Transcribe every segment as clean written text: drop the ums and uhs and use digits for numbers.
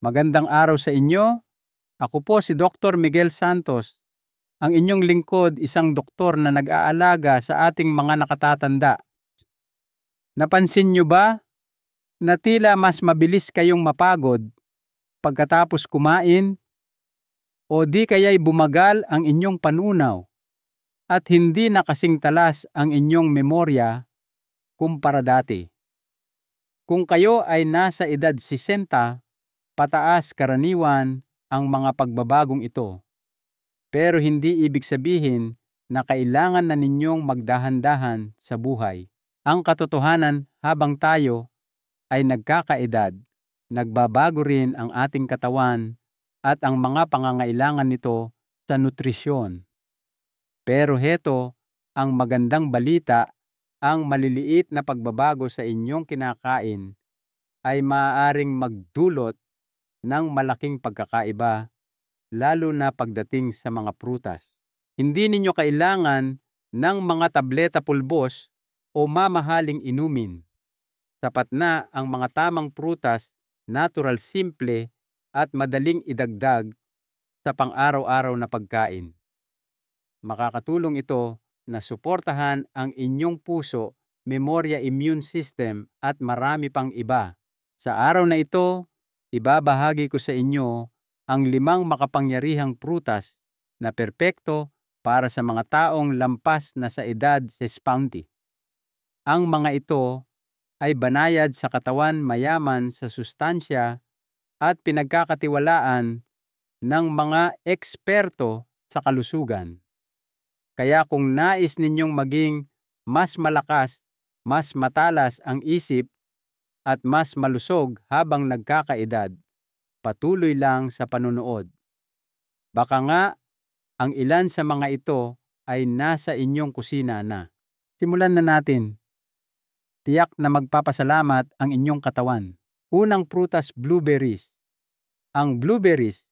Magandang araw sa inyo. Ako po si Dr. Miguel Santos, ang inyong lingkod, isang doktor na nag-aalaga sa ating mga nakatatanda. Napansin nyo ba na tila mas mabilis kayong mapagod pagkatapos kumain o di kaya'y bumagal ang inyong panunaw at hindi na kasing talas ang inyong memorya kumpara dati? Kung kayo ay nasa edad 60, pataas karaniwan ang mga pagbabagong ito. Pero hindi ibig sabihin na kailangan na ninyong magdahan-dahan sa buhay. Ang katotohanan, habang tayo ay nagkakaedad, nagbabago rin ang ating katawan at ang mga pangangailangan nito sa nutrisyon. Pero heto ang magandang balita, ang maliliit na pagbabago sa inyong kinakain ay maaaring magdulot ng malaking pagkakaiba, lalo na pagdating sa mga prutas. Hindi ninyo kailangan ng mga tableta pulbos o mamahaling inumin. Sapat na ang mga tamang prutas, natural, simple at madaling idagdag sa pang-araw-araw na pagkain. Makakatulong ito na suportahan ang inyong puso, memorya, immune system at marami pang iba. Sa araw na ito, ibabahagi ko sa inyo ang 5 makapangyarihang prutas na perpekto para sa mga taong lampas na sa edad 60. Ang mga ito ay banayad sa katawan, mayaman sa sustansya at pinagkakatiwalaan ng mga eksperto sa kalusugan. Kaya kung nais ninyong maging mas malakas, mas matalas ang isip at mas malusog habang nagkakaedad, patuloy lang sa panonood. Baka nga ang ilan sa mga ito ay nasa inyong kusina na. Simulan na natin. Tiyak na magpapasalamat ang inyong katawan. Unang prutas, blueberries. Ang blueberries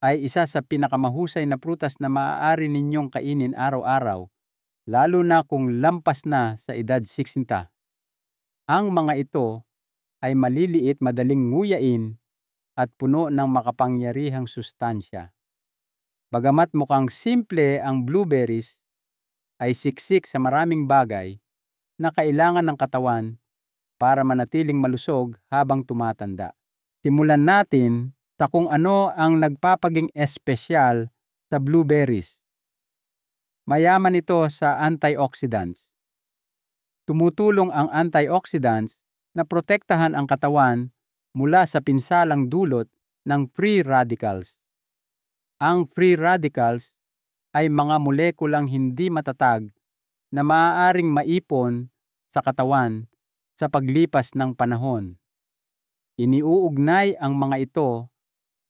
ay isa sa pinakamahusay na prutas na maaari ninyong kainin araw-araw, lalo na kung lampas na sa edad 60. Ang mga ito ay maliliit, madaling nguyain at puno ng makapangyarihang sustansya. Bagamat mukhang simple ang blueberries, ay siksik sa maraming bagay na kailangan ng katawan para manatiling malusog habang tumatanda. Simulan natin sa kung ano ang nagpapaging espesyal sa blueberries. Mayaman ito sa antioxidants. Tumutulong ang antioxidants na protektahan ang katawan mula sa pinsalang dulot ng free radicals. Ang free radicals ay mga molekulang hindi matatag na maaaring maipon sa katawan sa paglipas ng panahon. Iniuugnay ang mga ito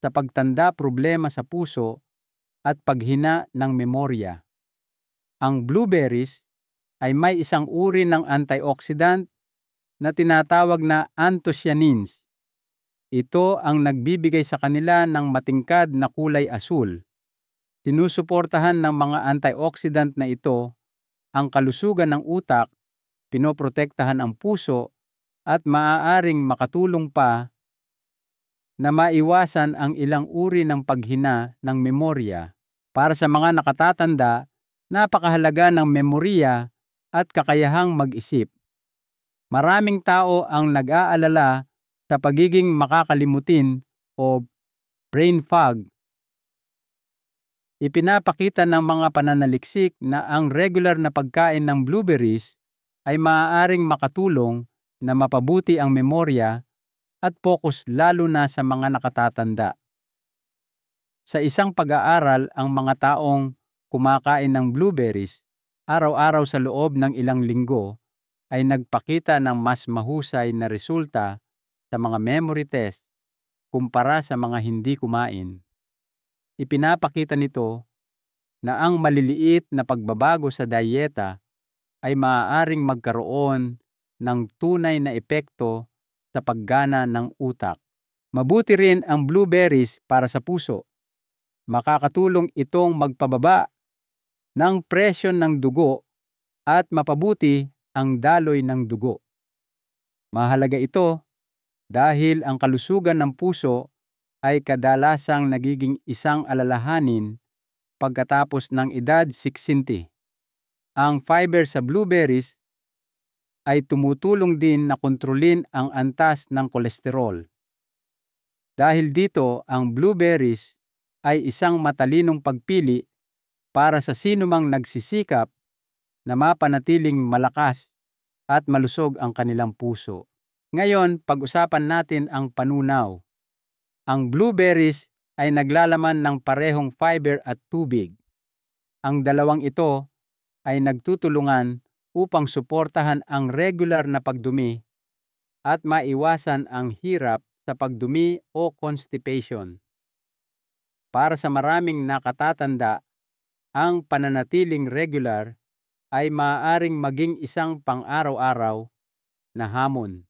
sa pagtanda, problema sa puso at paghina ng memorya. Ang blueberries ay may isang uri ng antioxidant na tinatawag na anthocyanins. Ito ang nagbibigay sa kanila ng matingkad na kulay asul. Sinusuportahan ng mga antioxidant na ito ang kalusugan ng utak, pinoprotektahan ang puso at maaaring makatulong pa na maiwasan ang ilang uri ng paghina ng memorya. Para sa mga nakatatanda, napakahalaga ng memorya at kakayahang mag-isip. Maraming tao ang nag-aalala sa pagiging makakalimutin o brain fog. Ipinapakita ng mga pananaliksik na ang regular na pagkain ng blueberries ay maaaring makatulong na mapabuti ang memorya at focus, lalo na sa mga nakatatanda. Sa isang pag-aaral, ang mga taong kumakain ng blueberries araw-araw sa loob ng ilang linggo ay nagpakita ng mas mahusay na resulta sa mga memory test kumpara sa mga hindi kumain. Ipinapakita nito na ang maliliit na pagbabago sa dayeta ay maaaring magkaroon ng tunay na epekto sa paggana ng utak. Mabuti rin ang blueberries para sa puso. Makakatulong itong magpababa ng presyon ng dugo at mapabuti ang daloy ng dugo. Mahalaga ito dahil ang kalusugan ng puso ay kadalasang nagiging isang alalahanin pagkatapos ng edad 60. Ang fiber sa blueberries ay tumutulong din na kontrolin ang antas ng kolesterol. Dahil dito, ang blueberries ay isang matalinong pagpili para sa sinumang nagsisikap na mapanatiling malakas at malusog ang kanilang puso. Ngayon, pag-usapan natin ang panunaw. Ang blueberries ay naglalaman ng parehong fiber at tubig. Ang dalawang ito ay nagtutulungan upang suportahan ang regular na pagdumi at maiwasan ang hirap sa pagdumi o constipation. Para sa maraming nakatatanda, ang pananatiling regular ay maaaring maging isang pang-araw-araw na hamon.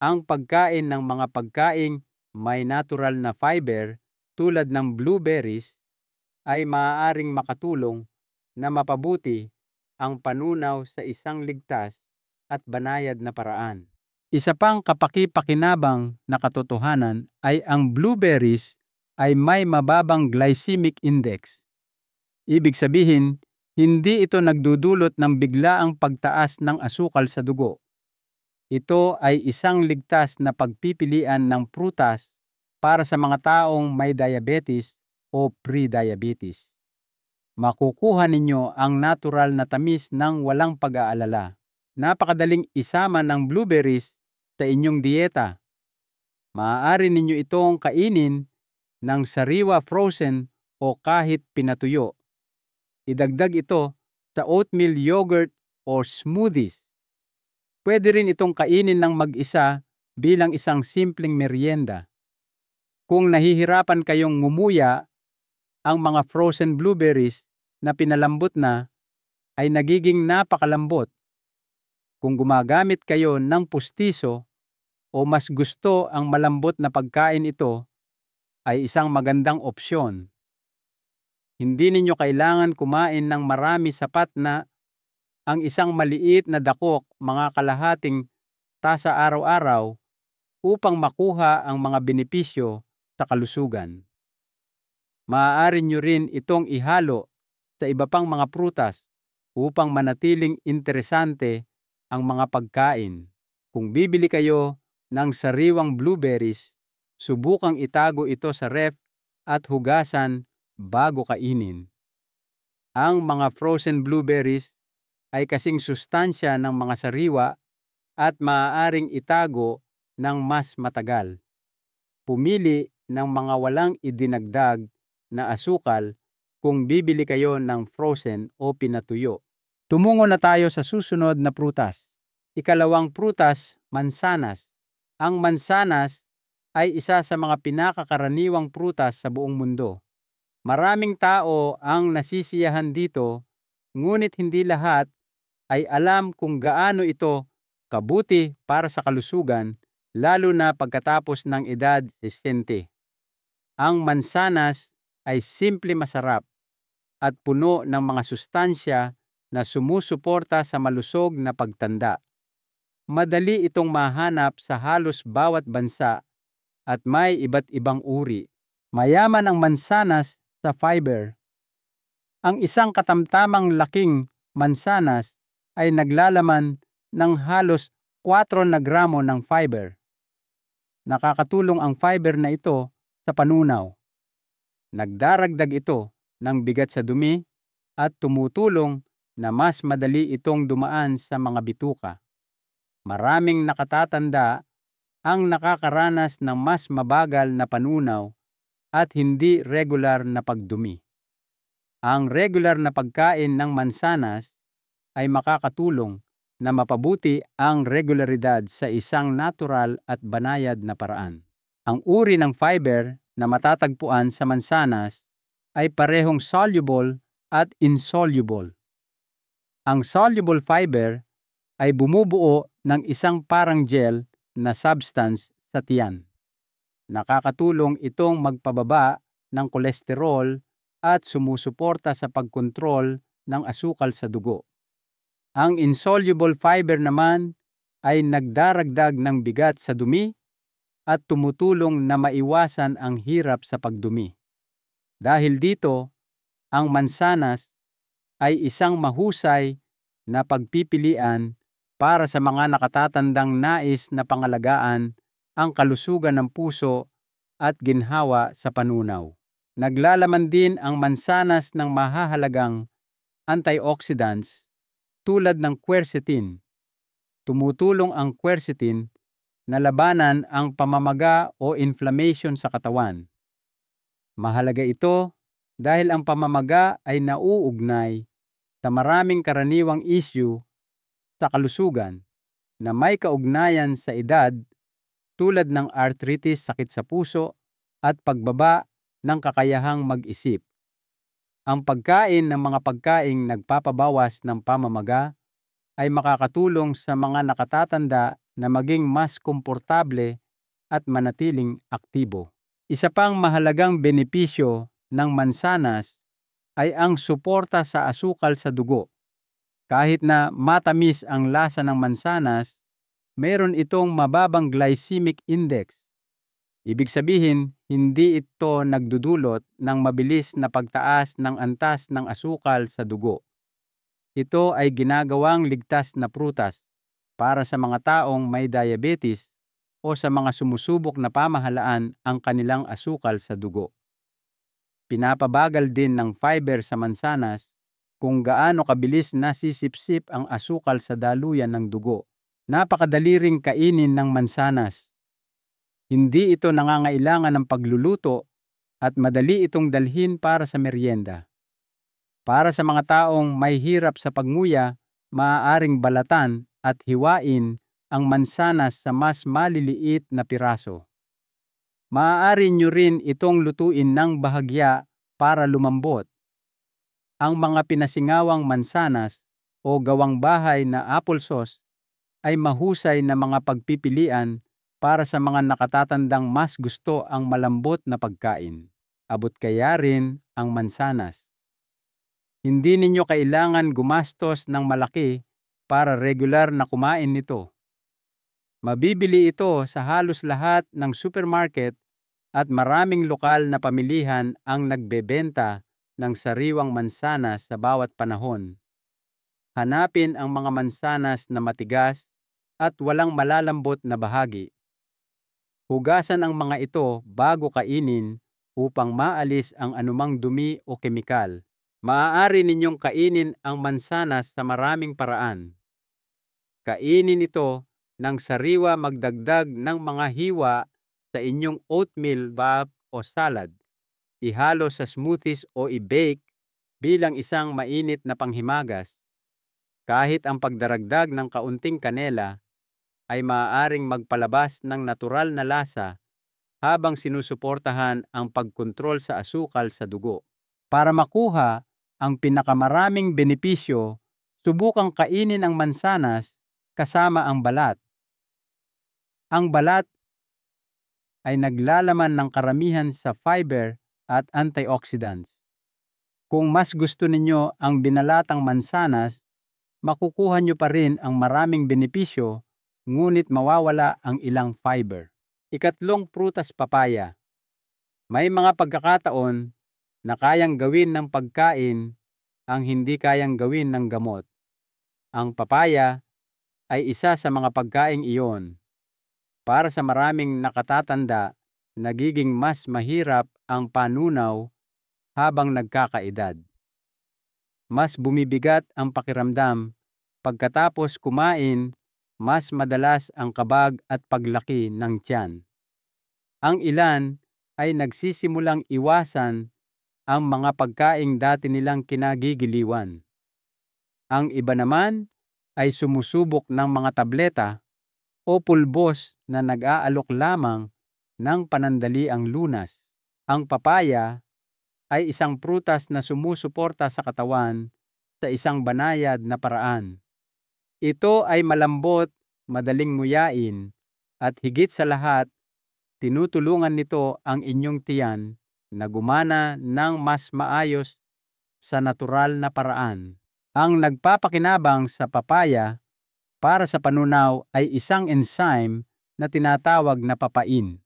Ang pagkain ng mga pagkaing may natural na fiber tulad ng blueberries ay maaaring makatulong na mapabuti ang panunaw sa isang ligtas at banayad na paraan. Isa pang kapaki-pakinabang na katotohanan ay ang blueberries ay may mababang glycemic index. Ibig sabihin, hindi ito nagdudulot ng biglaang pagtaas ng asukal sa dugo. Ito ay isang ligtas na pagpipilian ng prutas para sa mga taong may diabetes o pre-diabetes. Makukuha ninyo ang natural na tamis ng walang pag-aalala. Napakadaling isama ng blueberries sa inyong dieta. Maaari ninyo itong kainin ng sariwa frozen o kahit pinatuyo. Idagdag ito sa oatmeal yogurt o smoothies. Pwede rin itong kainin ng mag-isa bilang isang simpleng merienda. Kung nahihirapan kayong ngumuya, ang mga frozen blueberries na pinalambot na ay nagiging napakalambot. Kung gumagamit kayo ng pustiso o mas gusto ang malambot na pagkain, ito ay isang magandang opsyon. Hindi ninyo kailangan kumain ng marami, sapat na ang isang maliit na dakok, mga kalahating tasa araw-araw upang makuha ang mga benepisyo sa kalusugan. Maaari nyo rin itong ihalo sa iba pang mga prutas upang manatiling interesante ang mga pagkain. Kung bibili kayo ng sariwang blueberries, subukang itago ito sa ref at hugasan bago kainin. Ang mga frozen blueberries ay kasing sustansya ng mga sariwa at maaaring itago ng mas matagal. Pumili ng mga walang idinagdag na asukal kung bibili kayo ng frozen o pinatuyo. Tumungo na tayo sa susunod na prutas. Ikalawang prutas, mansanas. Ang mansanas ay isa sa mga pinakakaraniwang prutas sa buong mundo. Maraming tao ang nasisiyahan dito, ngunit hindi lahat ay alam kung gaano ito kabuti para sa kalusugan, lalo na pagkatapos ng edad 60. Ang mansanas ay simple masarap at puno ng mga sustansya na sumusuporta sa malusog na pagtanda. Madali itong mahanap sa halos bawat bansa at may iba't ibang uri. Mayaman ang mansanas sa fiber. Ang isang katamtamang laking mansanas ay naglalaman ng halos 4 na gramo ng fiber. Nakakatulong ang fiber na ito sa panunaw. Nagdaragdag ito ng bigat sa dumi at tumutulong na mas madali itong dumaan sa mga bituka. Maraming nakatatanda ang nakakaranas ng mas mabagal na panunaw at hindi regular na pagdumi. Ang regular na pagkain ng mansanas ay makakatulong na mapabuti ang regularidad sa isang natural at banayad na paraan. Ang uri ng fiber na matatagpuan sa mansanas ay parehong soluble at insoluble. Ang soluble fiber ay bumubuo ng isang parang gel na substance sa tiyan. Nakakatulong itong magpababa ng kolesterol at sumusuporta sa pagkontrol ng asukal sa dugo. Ang insoluble fiber naman ay nagdaragdag ng bigat sa dumi at tumutulong na maiwasan ang hirap sa pagdumi. Dahil dito, ang mansanas ay isang mahusay na pagpipilian para sa mga nakatatandang nais na pangalagaan ang kalusugan ng puso at ginhawa sa panunaw. Naglalaman din ang mansanas ng mahahalagang antioxidants tulad ng quercetin. Tumutulong ang quercetin na labanan ang pamamaga o inflammation sa katawan. Mahalaga ito dahil ang pamamaga ay nauugnay sa maraming karaniwang issue sa kalusugan na may kaugnayan sa edad tulad ng arthritis, sakit sa puso, at pagbaba ng kakayahang mag-isip. Ang pagkain ng mga pagkaing nagpapabawas ng pamamaga ay makakatulong sa mga nakatatanda na maging mas komportable at manatiling aktibo. Isa pang mahalagang benepisyo ng mansanas ay ang suporta sa asukal sa dugo. Kahit na matamis ang lasa ng mansanas, mayroon itong mababang glycemic index. Ibig sabihin, hindi ito nagdudulot ng mabilis na pagtaas ng antas ng asukal sa dugo. Ito ay ginagawang ligtas na prutas para sa mga taong may diabetes o sa mga sumusubok na pamahalaan ang kanilang asukal sa dugo. Pinapabagal din ng fiber sa mansanas kung gaano kabilis nasisipsip ang asukal sa daluyan ng dugo. Napakadali ring kainin ng mansanas. Hindi ito nangangailangan ng pagluluto at madali itong dalhin para sa merienda. Para sa mga taong may hirap sa pagnguya, maaaring balatan at hiwain ang mansanas sa mas maliliit na piraso. Maaari nyo rin itong lutuin ng bahagya para lumambot. Ang mga pinasingawang mansanas o gawang bahay na applesauce ay mahusay na mga pagpipilian para sa mga nakatatandang mas gusto ang malambot na pagkain. Abot kaya rin ang mansanas. Hindi ninyo kailangan gumastos ng malaki para regular na kumain nito. Mabibili ito sa halos lahat ng supermarket at maraming lokal na pamilihan ang nagbebenta ng sariwang mansanas sa bawat panahon. Hanapin ang mga mansanas na matigas at walang malalambot na bahagi. Hugasan ang mga ito bago kainin upang maalis ang anumang dumi o kemikal. Maaari ninyong kainin ang mansanas sa maraming paraan. Kainin ito ng sariwa, magdagdag ng mga hiwa sa inyong oatmeal wrap o salad. Ihalo sa smoothies o i-bake bilang isang mainit na panghimagas. Kahit ang pagdaragdag ng kaunting kanela ay maaaring magpalabas ng natural na lasa habang sinusuportahan ang pagkontrol sa asukal sa dugo. Para makuha ang pinakamaraming benepisyo, subukang kainin ang mansanas kasama ang balat. Ang balat ay naglalaman ng karamihan sa fiber at antioxidants. Kung mas gusto ninyo ang binalatang mansanas, makukuha nyo pa rin ang maraming benepisyo, ngunit mawawala ang ilang fiber. Ikatlong prutas, papaya. May mga pagkakataon na kayang gawin ng pagkain ang hindi kayang gawin ng gamot. Ang papaya ay isa sa mga pagkaing iyon. Para sa maraming nakatatanda, nagiging mas mahirap ang panunaw habang nagkakaedad. Mas bumibigat ang pakiramdam pagkatapos kumain, mas madalas ang kabag at paglaki ng tiyan. Ang ilan ay nagsisimulang iwasan ang mga pagkaing dati nilang kinagigiliwan. Ang iba naman ay sumusubok ng mga tableta o pulbos na nag-aalok lamang ng panandaliang lunas. Ang papaya ay isang prutas na sumusuporta sa katawan sa isang banayad na paraan. Ito ay malambot, madaling nguyain, at higit sa lahat, tinutulungan nito ang inyong tiyan na gumana ng mas maayos sa natural na paraan. Ang nagpapakinabang sa papaya para sa panunaw ay isang enzyme na tinatawag na papain.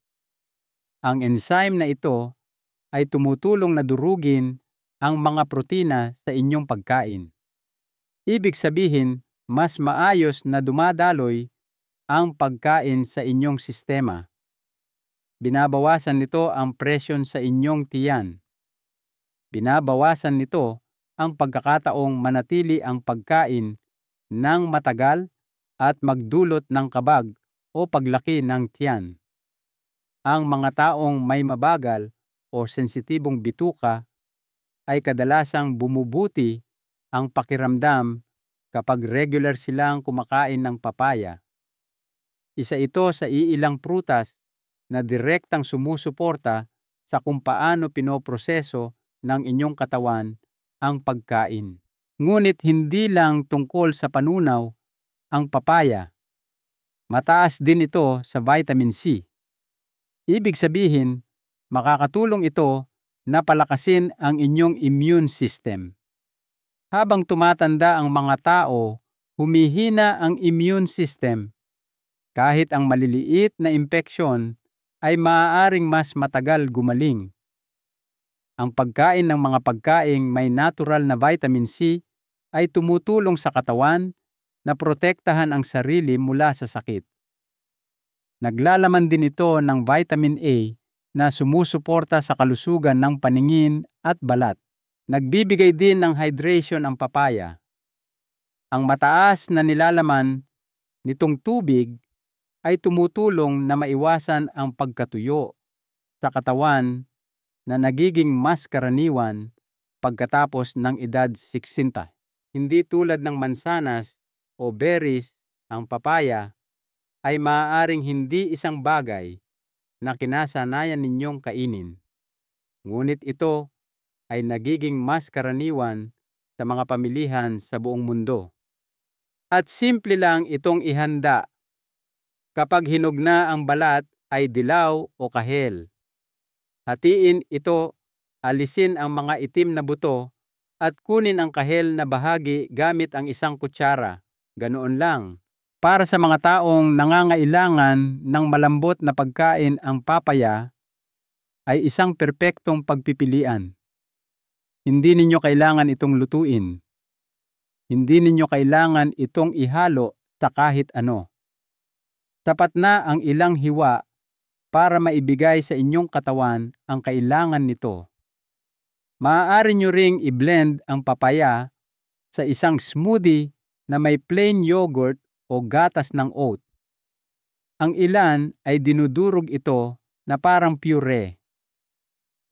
Ang enzyme na ito ay tumutulong na durugin ang mga protina sa inyong pagkain. Ibig sabihin, mas maayos na dumadaloy ang pagkain sa inyong sistema. Binabawasan nito ang presyon sa inyong tiyan. Binabawasan nito ang pagkakataong manatili ang pagkain ng matagal at magdulot ng kabag o paglaki ng tiyan. Ang mga taong may mabagal o sensitibong bituka ay kadalasang bumubuti ang pakiramdam kapag regular silang kumakain ng papaya. Isa ito sa iilang prutas na direktang sumusuporta sa kung paano pinoproseso ng inyong katawan ang pagkain. Ngunit hindi lang tungkol sa panunaw ang papaya. Mataas din ito sa vitamin C. Ibig sabihin, makakatulong ito na palakasin ang inyong immune system. Habang tumatanda ang mga tao, humihina ang immune system. Kahit ang maliliit na impeksyon ay maaaring mas matagal gumaling. Ang pagkain ng mga pagkaing may natural na vitamin C ay tumutulong sa katawan na protektahan ang sarili mula sa sakit. Naglalaman din ito ng vitamin A na sumusuporta sa kalusugan ng paningin at balat. Nagbibigay din ng hydration ang papaya. Ang mataas na nilalaman nitong tubig ay tumutulong na maiwasan ang pagkatuyo sa katawan na nagiging mas karaniwan pagkatapos ng edad 60. Hindi tulad ng mansanas o berries, ang papaya ay maaaring hindi isang bagay na kinasanayan ninyong kainin. Ngunit ito ay nagiging mas karaniwan sa mga pamilihan sa buong mundo. At simple lang itong ihanda. Kapag hinog na ang balat ay dilaw o kahel. Hatiin ito, alisin ang mga itim na buto at kunin ang kahel na bahagi gamit ang isang kutsara. Ganoon lang. Para sa mga taong nangangailangan ng malambot na pagkain, ang papaya ay isang perpektong pagpipilian. Hindi ninyo kailangan itong lutuin. Hindi ninyo kailangan itong ihalo sa kahit ano. Sapat na ang ilang hiwa para maibigay sa inyong katawan ang kailangan nito. Maaari nyo ring i-blend ang papaya sa isang smoothie na may plain yogurt o gatas ng oat. Ang ilan ay dinudurog ito na parang puree.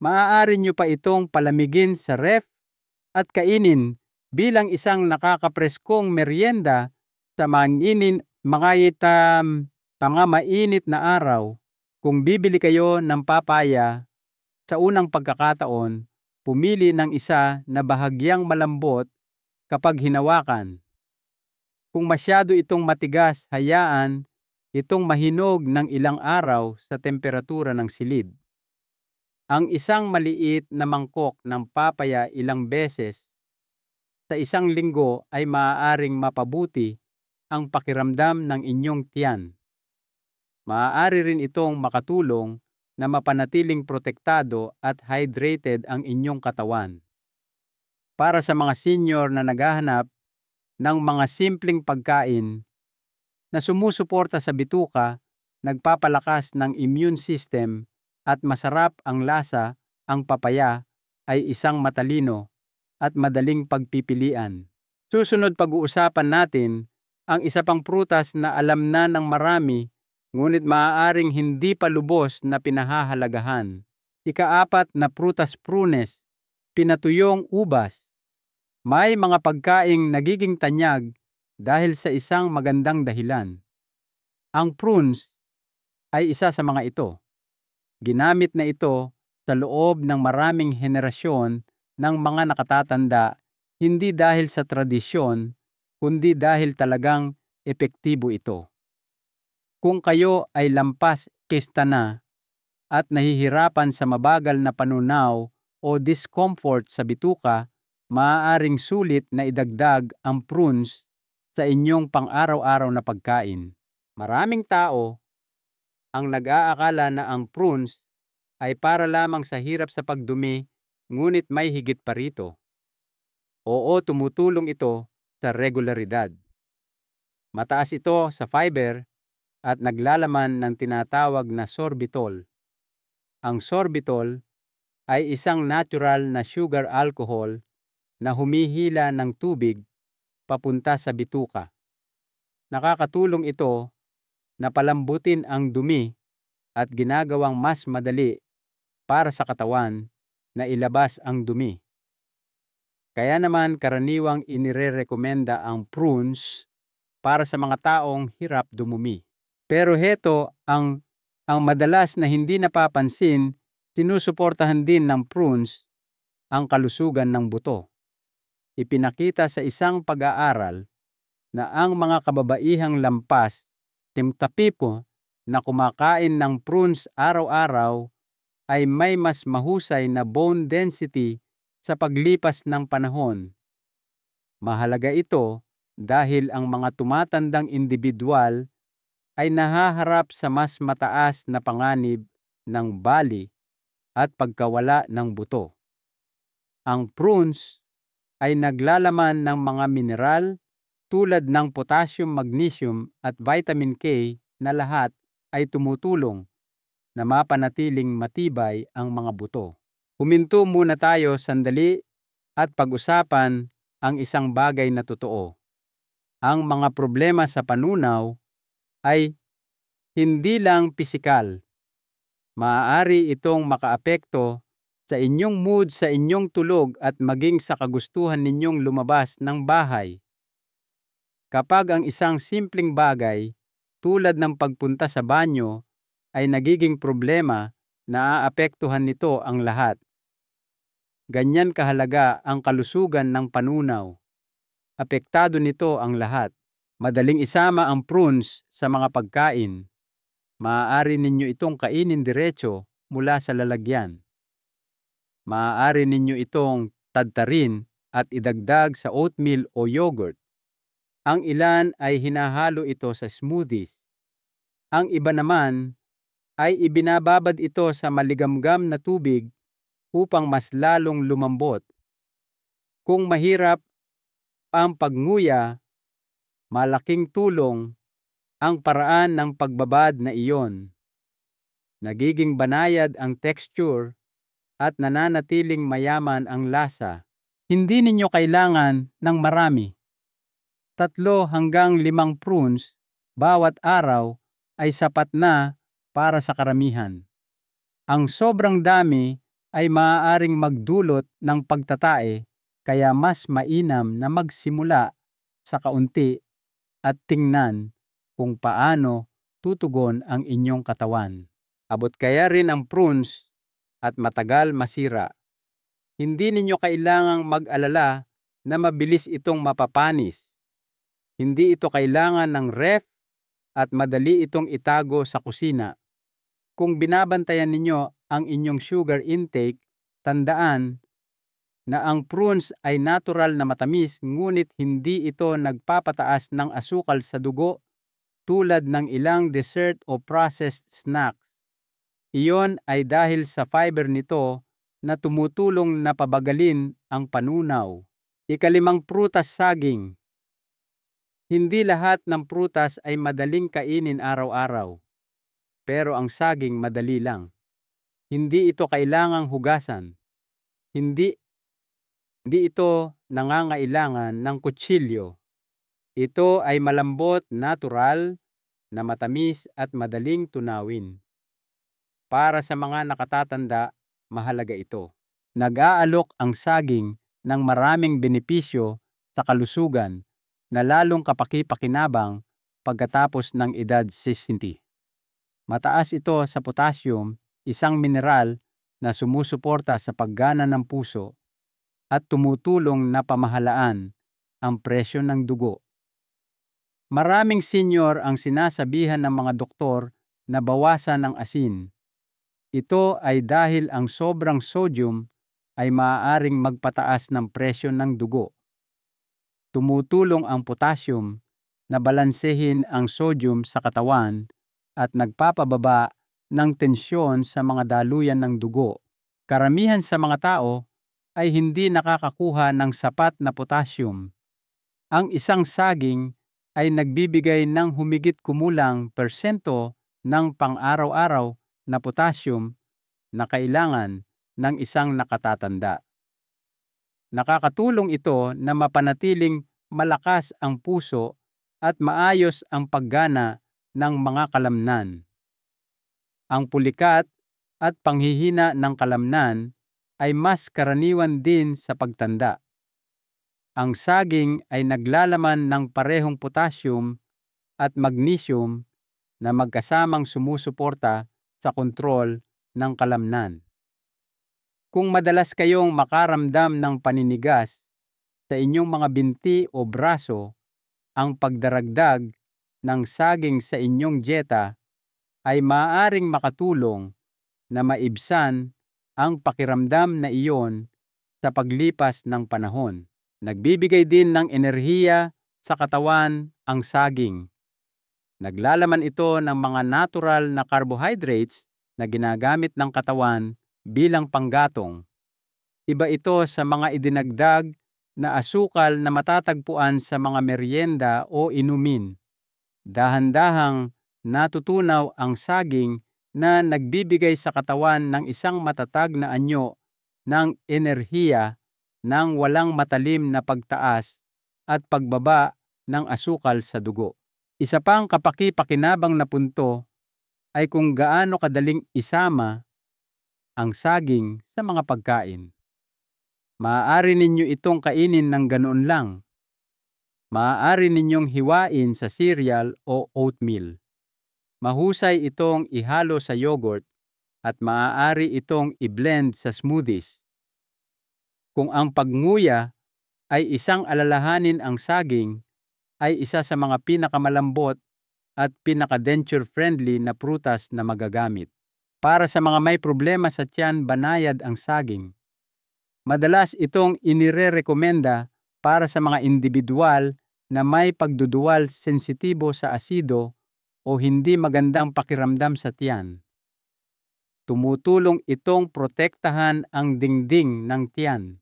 Maaari nyo pa itong palamigin sa ref at kainin bilang isang nakakapreskong merienda sa mga mainit na araw. Kung bibili kayo ng papaya, sa unang pagkakataon, pumili ng isa na bahagyang malambot kapag hinawakan. Kung masyado itong matigas, hayaan itong mahinog ng ilang araw sa temperatura ng silid. Ang isang maliit na mangkok ng papaya ilang beses sa isang linggo ay maaaring mapabuti ang pakiramdam ng inyong tiyan. Maaari rin itong makatulong na mapanatiling protektado at hydrated ang inyong katawan. Para sa mga senior na naghahanap ng mga simpleng pagkain na sumusuporta sa bituka, nagpapalakas ng immune system at masarap ang lasa, ang papaya ay isang matalino at madaling pagpipilian. Susunod, pag-uusapan natin ang isa pang prutas na alam na ng marami ngunit maaaring hindi pa lubos na pinahahalagahan. Ika-4 na prutas, prunes, pinatuyong ubas. May mga pagkaing nagiging tanyag dahil sa isang magandang dahilan. Ang prunes ay isa sa mga ito. Ginamit na ito sa loob ng maraming henerasyon ng mga nakatatanda, hindi dahil sa tradisyon, kundi dahil talagang epektibo ito. Kung kayo ay lampas kesta na at nahihirapan sa mabagal na panunaw o discomfort sa bituka, maaaring sulit na idagdag ang prunes sa inyong pang-araw-araw na pagkain. Maraming tao ang nag-aakala na ang prunes ay para lamang sa hirap sa pagdumi, ngunit may higit pa rito. Oo, tumutulong ito sa regularidad. Mataas ito sa fiber at naglalaman ng tinatawag na sorbitol. Ang sorbitol ay isang natural na sugar alcohol na humihila ng tubig papunta sa bituka. Nakakatulong ito na palambutin ang dumi at ginagawang mas madali para sa katawan na ilabas ang dumi. Kaya naman karaniwang inirerekomenda ang prunes para sa mga taong hirap dumumi. Pero heto ang madalas na hindi napapansin, sinusuportahan din ng prunes ang kalusugan ng buto. Ipinakita sa isang pag-aaral na ang mga kababaihang lampas, timtapipo na kumakain ng prunes araw-araw ay may mas mahusay na bone density sa paglipas ng panahon. Mahalaga ito dahil ang mga tumatandang individual ay nahaharap sa mas mataas na panganib ng bali at pagkawala ng buto. Ang prunes ay naglalaman ng mga mineral tulad ng potassium, magnesium at vitamin K na lahat ay tumutulong na mapanatiling matibay ang mga buto. Huminto muna tayo sandali at pag-usapan ang isang bagay na totoo. Ang mga problema sa panunaw ay hindi lang pisikal. Maaari itong makaapekto sa inyong mood, sa inyong tulog at maging sa kagustuhan ninyong lumabas ng bahay. Kapag ang isang simpleng bagay tulad ng pagpunta sa banyo ay nagiging problema, naaapektuhan nito ang lahat. Ganyan kahalaga ang kalusugan ng panunaw. Apektado nito ang lahat. Madaling isama ang prunes sa mga pagkain. Maaari ninyo itong kainin diretso mula sa lalagyan. Maaari ninyo itong tadtarin at idagdag sa oatmeal o yogurt. Ang ilan ay hinahalo ito sa smoothies. Ang iba naman ay ibinababad ito sa maligamgam na tubig upang mas lalong lumambot. Kung mahirap ang pagnguya, malaking tulong ang paraan ng pagbabad na iyon. Nagiging banayad ang texture at nananatiling mayaman ang lasa. Hindi ninyo kailangan ng marami. 3 hanggang 5 prunes bawat araw ay sapat na para sa karamihan. Ang sobrang dami ay maaaring magdulot ng pagtatae, kaya mas mainam na magsimula sa kaunti at tingnan kung paano tutugon ang inyong katawan. Abot kaya rin ang prunes at matagal masira. Hindi ninyo kailangang mag-alala na mabilis itong mapapanis. Hindi ito kailangan ng ref at madali itong itago sa kusina. Kung binabantayan ninyo ang inyong sugar intake, tandaan na ang prunes ay natural na matamis, ngunit hindi ito nagpapataas ng asukal sa dugo tulad ng ilang dessert o processed snacks. Iyon ay dahil sa fiber nito na tumutulong na pabagalin ang panunaw. 5, prutas, saging. Hindi lahat ng prutas ay madaling kainin araw-araw, pero ang saging madali lang. Hindi ito kailangang hugasan. Hindi ito nangangailangan ng kutsilyo. Ito ay malambot, natural, na matamis at madaling tunawin. Para sa mga nakatatanda, mahalaga ito. Nag-aalok ang saging ng maraming benepisyo sa kalusugan na lalong kapaki-pakinabang pagkatapos ng edad 60. Mataas ito sa potassium, isang mineral na sumusuporta sa paggana ng puso at tumutulong na pamahalaan ang presyon ng dugo. Maraming senior ang sinasabihan ng mga doktor na bawasan ang asin. Ito ay dahil ang sobrang sodium ay maaaring magpataas ng presyon ng dugo. Tumutulong ang potassium na balansehin ang sodium sa katawan at nagpapababa ng tensyon sa mga daluyan ng dugo. Karamihan sa mga tao ay hindi nakakakuha ng sapat na potassium. Ang isang saging ay nagbibigay ng humigit kumulang persento ng pang-araw-araw na potassium na kailangan ng isang nakatatanda. Nakakatulong ito na mapanatiling malakas ang puso at maayos ang paggana ng mga kalamnan. Ang pulikat at panghihina ng kalamnan ay mas karaniwan din sa pagtanda. Ang saging ay naglalaman ng parehong potassium at magnesium na magkasamang sumusuporta sa kontrol ng kalamnan. Kung madalas kayong makaramdam ng paninigas sa inyong mga binti o braso, ang pagdaragdag ng saging sa inyong dieta ay maaaring makatulong na maibsan ang pakiramdam na iyon sa paglipas ng panahon. Nagbibigay din ng enerhiya sa katawan ang saging. Naglalaman ito ng mga natural na carbohydrates na ginagamit ng katawan bilang panggatong. Iba ito sa mga idinagdag na asukal na matatagpuan sa mga merienda o inumin. Dahan-dahang natutunaw ang saging na nagbibigay sa katawan ng isang matatag na anyo ng enerhiya ng walang matalim na pagtaas at pagbaba ng asukal sa dugo. Isa pang kapaki-pakinabang na punto ay kung gaano kadaling isama ang saging sa mga pagkain. Maaari ninyo itong kainin ng ganoon lang. Maaari ninyong hiwain sa cereal o oatmeal. Mahusay itong ihalo sa yogurt at maaari itong i-blend sa smoothies. Kung ang pagnguya ay isang alalahanin, ang saging ay isa sa mga pinakamalambot at pinaka-denture-friendly na prutas na magagamit. Para sa mga may problema sa tiyan, banayad ang saging. Madalas itong inirerekomenda para sa mga individual na may pagduduwal sensitibo sa asido o hindi magandang pakiramdam sa tiyan. Tumutulong itong protektahan ang dingding ng tiyan.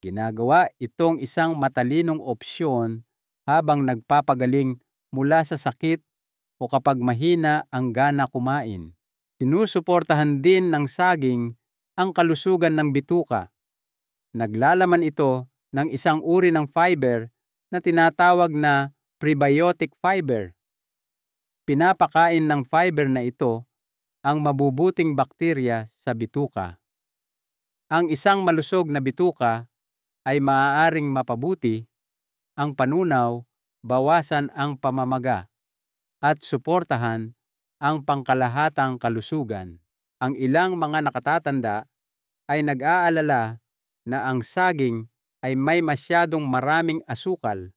Ginagawa itong isang matalinong opsyon habang nagpapagaling mula sa sakit o kapag mahina ang gana kumain. Sinusuportahan din ng saging ang kalusugan ng bituka. Naglalaman ito ng isang uri ng fiber na tinatawag na prebiotic fiber. Pinapakain ng fiber na ito ang mabubuting bakterya sa bituka. Ang isang malusog na bituka ay maaaring mapabuti ang panunaw, bawasan ang pamamaga, at suportahan ang pangkalahatang kalusugan. Ang ilang mga nakatatanda ay nag-aalala na ang saging ay may masyadong maraming asukal.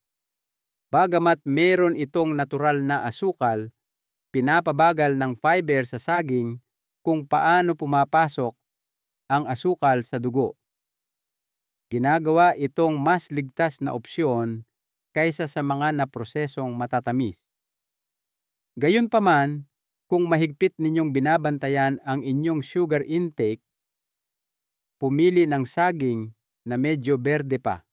Bagamat meron itong natural na asukal, pinapabagal ng fiber sa saging kung paano pumapasok ang asukal sa dugo. Ginagawa itong mas ligtas na opsyon kaysa sa mga naprosesong matatamis. Gayunpaman, kung mahigpit ninyong binabantayan ang inyong sugar intake, pumili ng saging na medyo berde pa.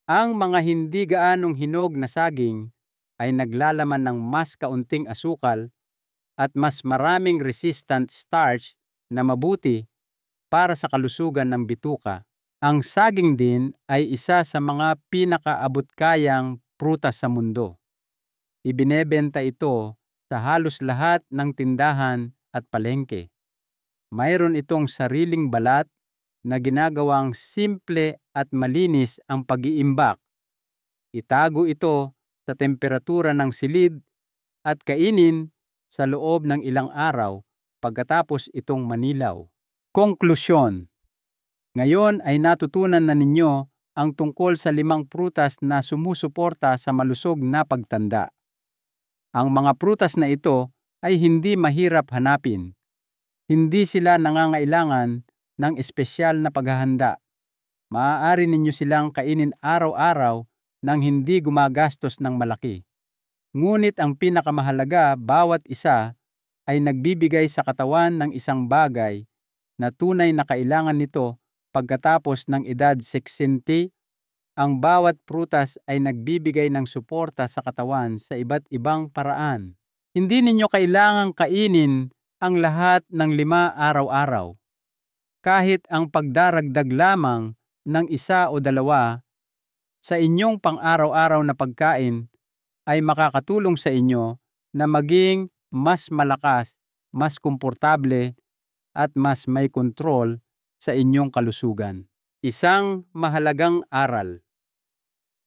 Ang mga hindi gaanong hinog na saging ay naglalaman ng mas kaunting asukal at mas maraming resistant starch na mabuti para sa kalusugan ng bituka. Ang saging din ay isa sa mga pinakaabot-kayang prutas sa mundo. Ibinebenta ito sa halos lahat ng tindahan at palengke. Mayroon itong sariling balat na ginagawang simple at malinis ang pag-iimbak. Itago ito sa temperatura ng silid at kainin sa loob ng ilang araw pagkatapos itong manilaw. Konklusyon. Ngayon ay natutunan na ninyo ang tungkol sa 5 prutas na sumusuporta sa malusog na pagtanda. Ang mga prutas na ito ay hindi mahirap hanapin. Hindi sila nangangailangan ng espesyal na paghahanda. Maaari ninyo silang kainin araw-araw nang hindi gumagastos ng malaki. Ngunit ang pinakamahalaga, bawat isa ay nagbibigay sa katawan ng isang bagay na tunay na kailangan nito pagkatapos ng edad 60. Ang bawat prutas ay nagbibigay ng suporta sa katawan sa iba't ibang paraan. Hindi ninyo kailangang kainin ang lahat ng 5 araw-araw. Kahit ang pagdaragdag lamang ng 1 o 2 sa inyong pang-araw-araw na pagkain ay makakatulong sa inyo na maging mas malakas, mas komportable at mas may kontrol sa inyong kalusugan. Isang mahalagang aral.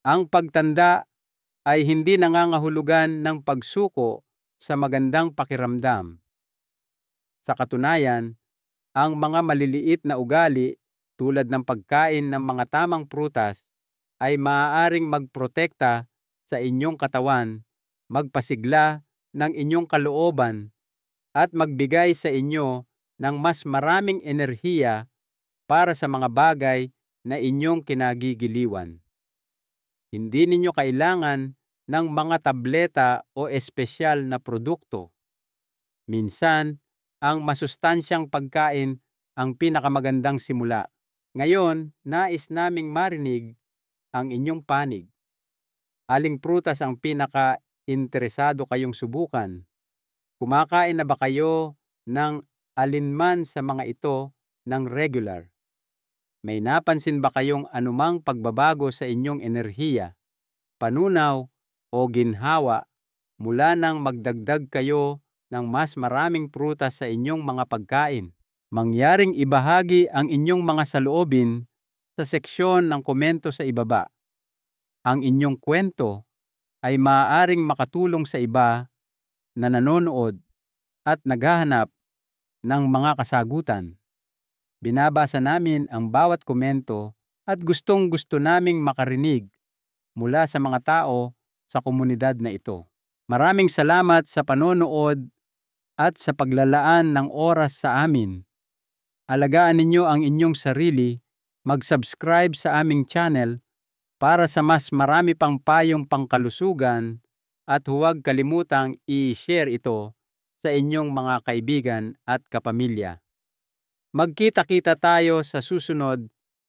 Ang pagtanda ay hindi nangangahulugan ng pagsuko sa magandang pakiramdam. Sa katunayan, ang mga maliliit na ugali tulad ng pagkain ng mga tamang prutas ay maaaring magprotekta sa inyong katawan, magpasigla ng inyong kalooban at magbigay sa inyo ng mas maraming enerhiya para sa mga bagay na inyong kinagigiliwan. Hindi ninyo kailangan ng mga tableta o espesyal na produkto. Minsan, ang masustansyang pagkain ang pinakamagandang simula. Ngayon, nais naming marinig ang inyong panig. Aling prutas ang pinaka-interesado kayong subukan? Kumakain na ba kayo ng alinman sa mga ito ng regular? May napansin ba kayong anumang pagbabago sa inyong enerhiya, panunaw o ginhawa mula nang magdagdag kayo ng mas maraming prutas sa inyong mga pagkain? Mangyaring ibahagi ang inyong mga saloobin sa seksyon ng komento sa ibaba. Ang inyong kwento ay maaaring makatulong sa iba na nanonood at naghahanap ng mga kasagutan. Binabasa namin ang bawat komento at gustong-gusto naming makarinig mula sa mga tao sa komunidad na ito. Maraming salamat sa panonood at sa paglalaan ng oras sa amin. Alagaan ninyo ang inyong sarili, mag-subscribe sa aming channel para sa mas marami pang payong pangkalusugan at huwag kalimutang i-share ito sa inyong mga kaibigan at kapamilya. Magkita-kita tayo sa susunod